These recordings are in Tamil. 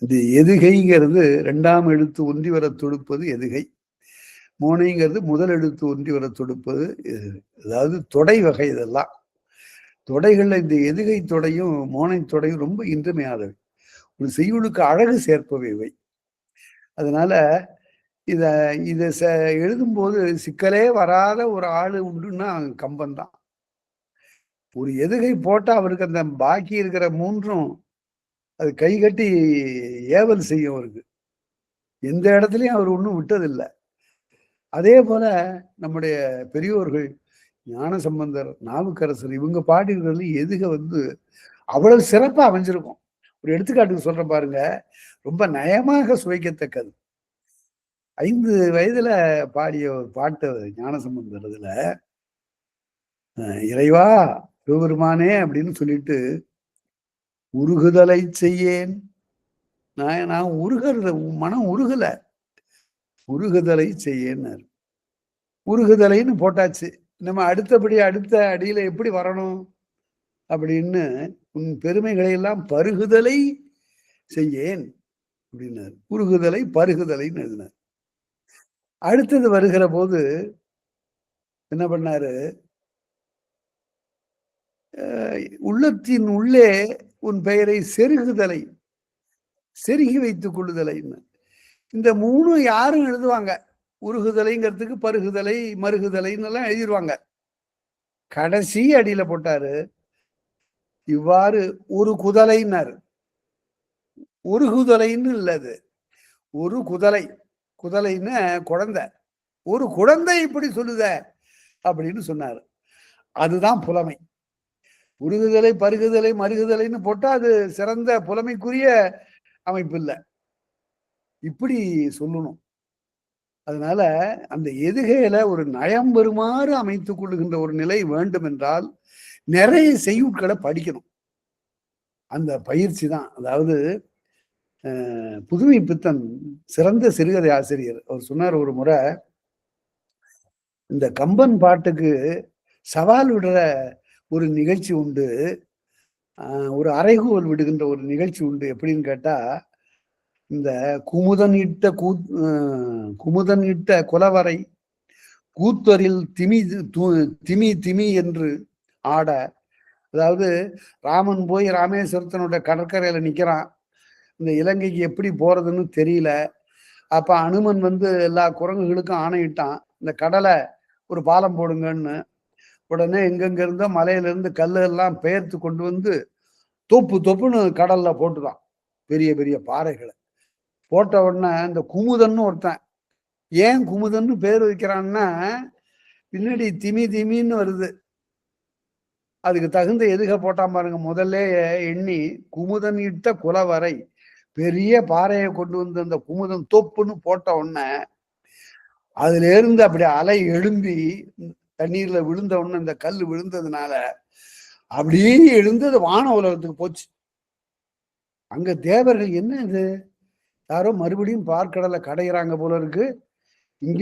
இந்த எதுகைங்கிறது 2ஆம் எழுத்து ஒன்றி வர தொடுப்பது எதுகை. மோனைங்கிறது முதல் எழுத்து ஒன்றி வர தொடுப்பது அதாவது தொடை வகை. இதெல்லாம் தொடைகள்ல இந்த எதுகை தொடையும் மோனை தொடையும் ரொம்ப இன்றியமையாதவை. ஒரு செய்யுளுக்கு அழகு சேர்ப்பவை இவை. அதனால இத இத எழுதும்போது சிக்கலே வராத ஒரு ஆளு உண்டுன்னா கம்பன் தான். ஒரு எதுகை போட்டா அவருக்கு அந்த பாக்கி இருக்கிற மூன்றும் அது கை கட்டி ஏவல் செய்யும். அவருக்கு எந்த இடத்துலயும் அவர் ஒன்றும் விட்டதில்லை. அதே போல நம்முடைய பெரியோர்கள் ஞானசம்பந்தர், நாவுக்கரசர் இவங்க பாடிக்கிறது எதுக அவ்வளவு சிறப்பா அமைஞ்சிருக்கும். ஒரு எடுத்துக்காட்டுக்கு சொல்ற பாருங்க, ரொம்ப நயமாக சுவைக்கத்தக்கது. 5 வயதுல பாடிய ஒரு பாட்டு ஞானசம்பந்தர். இதுல இறைவா சிவபெருமானே அப்படின்னு சொல்லிட்டு உருகுதலை செய்யேன். நான் உருகிறது மனம் உருகல, உருகுதலை செய்யேன்னாரு. உருகுதலைன்னு போட்டாச்சு. நம்ம அடுத்த அடியில எப்படி வரணும் அப்படின்னு உன் பெருமைகளை எல்லாம் பருகுதலை செய்யேன் அப்படின்னாரு. உருகுதலை பருகுதலைன்னு எழுதினார். அடுத்தது வருகிற போது என்ன பண்ணாரு, உள்ளத்தின் உள்ளே உன் பெயரை செருகுதலை, செருகி வைத்துக் கொள்ளுதலைன்னு. இந்த 3 யாரும் எழுதுவாங்க. உருகுதலைங்கிறதுக்கு பருகுதலை, மருகுதலைன்னு எல்லாம் எழுதிடுவாங்க. கடைசி அடியில போட்டாரு இவ்வாறு ஒரு குதலைன்னாரு. உருகுதலைன்னு இல்லது, ஒரு குதலை. குதலைன்னு குழந்தை. ஒரு குழந்தை இப்படி சொல்லுத அப்படின்னு சொன்னாரு. அதுதான் புலமை. உருகுதலை, பருகுதலை, மருகுதலைன்னு போட்டா அது சிறந்த புலமைக்குரிய அமைப்பு இல்லை. இப்படி சொல்லணும். அதனால அந்த எதுகையில ஒரு நயம் வருமாறு அமைத்துக் கொள்ளுகின்ற ஒரு நிலை வேண்டும் என்றால் நிறைய செய்யுட்களை படிக்கணும். அந்த பயிற்சி தான். அதாவது புதுமை பித்தன் சிறந்த சிறுகதை ஆசிரியர். அவர் சொன்னார் ஒரு முறை, இந்த கம்பன் பாட்டுக்கு சவால் விடுற ஒரு நிகழ்ச்சி உண்டு, ஒரு அறைகூவல் விடுகின்ற ஒரு நிகழ்ச்சி உண்டு. எப்படின்னு கேட்டா, இந்த குமுதன் இட்ட குலவரை கூத்தரில் திமி திமி திமி என்று ஆட. அதாவது ராமன் போய் ராமேஸ்வரத்தினுடைய கடற்கரையில நிக்கிறான். இந்த இலங்கைக்கு எப்படி போறதுன்னு தெரியல. அப்ப அனுமன் எல்லா குரங்குகளுக்கும் ஆணையிட்டான், இந்த கடலை ஒரு பாலம் போடுங்கன்னு. உடனே எங்கெங்க இருந்தோ மலையில இருந்து கல்லு எல்லாம் பெயர்த்து கொண்டு தொப்புன்னு கடல்ல போட்டுதான், பெரிய பெரிய பாறைகளை போட்ட உடனே இந்த குமுதன்னு ஒருத்தன், ஏன் குமுதன்னு பேர் வைக்கிறான்னா பின்னாடி திமி திமின்னு வருது, அதுக்கு தகுந்த எதுக போட்டான் பாருங்க. முதல்ல எண்ணி குமுதன் இட்ட குலவரை, பெரிய பாறையை கொண்டு அந்த குமுதன் தொப்புன்னு போட்ட உடனே அதுல இருந்து அப்படி அலை எழும்பி தண்ணீர்ல விழுந்த உடனே இந்த கல் விழுந்ததுனால அப்படியே எழுந்தது வான உலகத்துக்கு போச்சு. அங்க தேவர்கள் என்ன இது, யாரோ மறுபடியும் பார்க்கடலை கடையிறாங்க போல இருக்கு, இங்க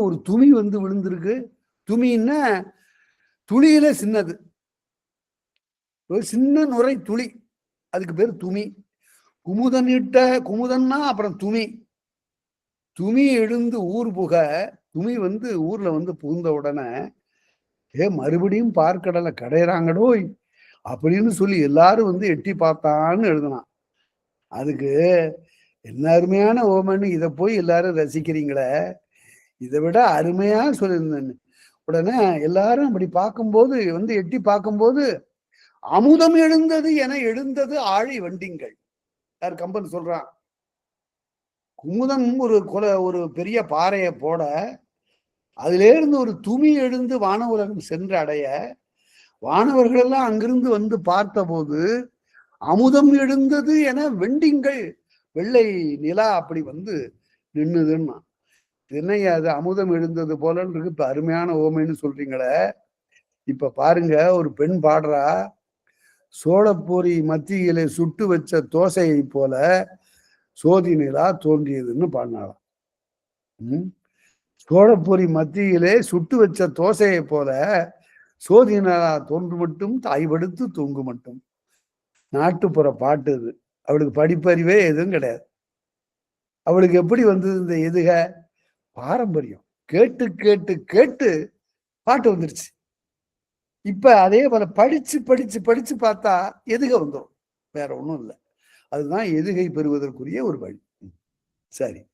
ஒரு துமி விழுந்திருக்கு. துமின்னா துளியில சின்னது, ஒரு சின்ன நுரை துளி, அதுக்கு பேர் துமி. குமுதன் இட்ட, குமுதன்னா அப்புறம் துமி. துமி எழுந்து ஊர் புக, துமி ஊர்ல புகுந்த உடனே மறுபடியும் பார்க்கடலை கடையிறாங்கடோய் அப்படின்னு சொல்லி எல்லாரும் எட்டி பார்த்தான்னு எழுதினான். அதுக்கு என்ன அருமையான ஓமன்னு இதை போய் எல்லாரும் ரசிக்கிறீங்களே, இதை விட அருமையா சொல்லியிருந்தேன்னு. உடனே எல்லாரும் அப்படி பார்க்கும்போது எட்டி பார்க்கும்போது அமுதம் எழுந்தது என எழுந்தது ஆழி வண்டிங்கள். யார் கம்பன் சொல்றான். குமுதம் ஒரு பெரிய பாறையை போட, அதுல இருந்து ஒரு துமி எழுந்து வான உலகம் சென்று அடைய, வானவர்கள் எல்லாம் அங்கிருந்து பார்த்த போது அமுதம் எழுந்தது என வெண்டிங்கள், வெள்ளை நிலா அப்படி நின்னுதுன்னா. என்னையா அது அமுதம் எழுந்தது போலன்னு இருக்கு, இப்ப அருமையான ஓமைன்னு சொல்றீங்களே. இப்ப பாருங்க, ஒரு பெண் பாடுறா, சோழப்பூரி மத்தியிலே சுட்டு வச்ச தோசையை போல சோதி நிலா தோன்றியதுன்னு பாடினாலாம். சோழப்பூரி மத்தியிலே சுட்டு வச்ச தோசையை போல சோதி நிலா தோன்று மட்டும் தாய்படுத்து தூங்கு மட்டும். நாட்டுப்புற பாட்டு இது. அவளுக்கு படிப்பறிவே எதுவும் கிடையாது. அவளுக்கு எப்படி வந்தது இந்த எதுக? பாரம்பரியம். கேட்டு கேட்டு கேட்டு பாட்டு வந்துருச்சு. இப்ப அதே போல படிச்சு படிச்சு படிச்சு பார்த்தா எதுக வந்துடும். வேற ஒண்ணும் இல்லை. அதுதான் எதுகை பெறுவதற்குரிய ஒரு வழி. சரி.